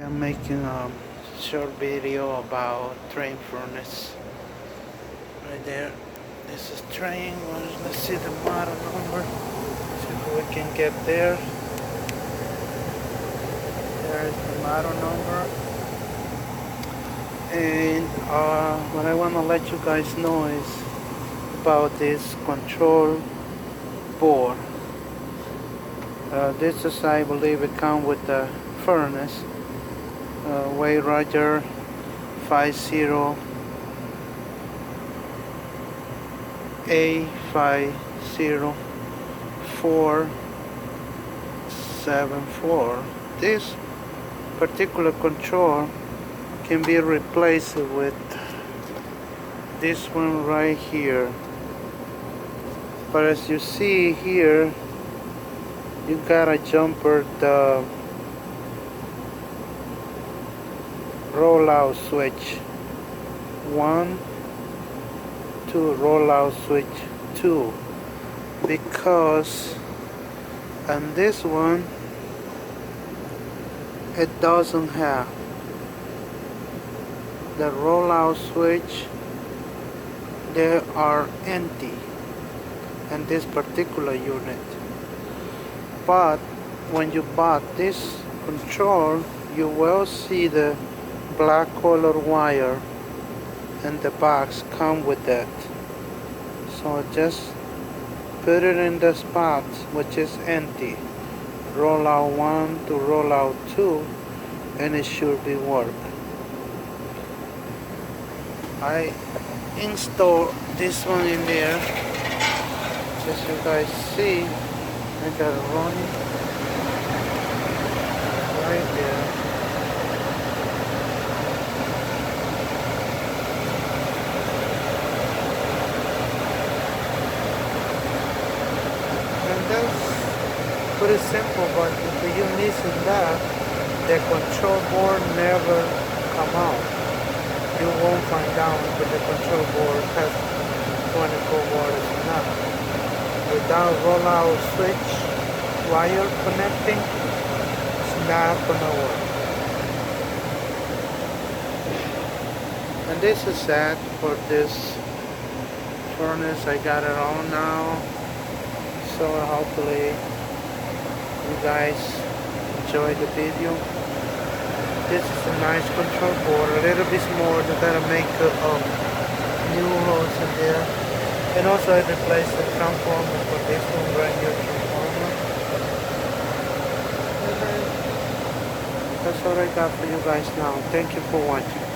I'm making a short video about Trane furnace. Right there. This is Trane. Well, let's see the model number. See if we can get there. There's the model number. And what I want to let you guys know is about this control board. This is, I believe, it comes with the furnace. White-Rodgers 50A50474. This particular control can be replaced with this one right here, but as you see here, you gotta jumper the rollout switch 1 to rollout switch 2, because on this one it doesn't have the rollout switch. They are empty in this particular unit, but when you bought this control, you will see the black color wire and the box come with that. So just put it in the spot which is empty, rollout 1 to rollout 2, and it should be work. I installed this one in there, as you guys see. I got it running right there. And that's pretty simple, but if you're missing that, the control board never come out. You won't find out if the control board has 24 watts or not. Without rollout switch wire connecting, it's not gonna work. And this is that for this furnace. I got it on now, so hopefully you guys enjoy the video. This is a nice control board, a little bit small. You gotta make new holes in there. And also I replaced the transformer for this one, brand new transformer. And that's all I got for you guys now. Thank you for watching.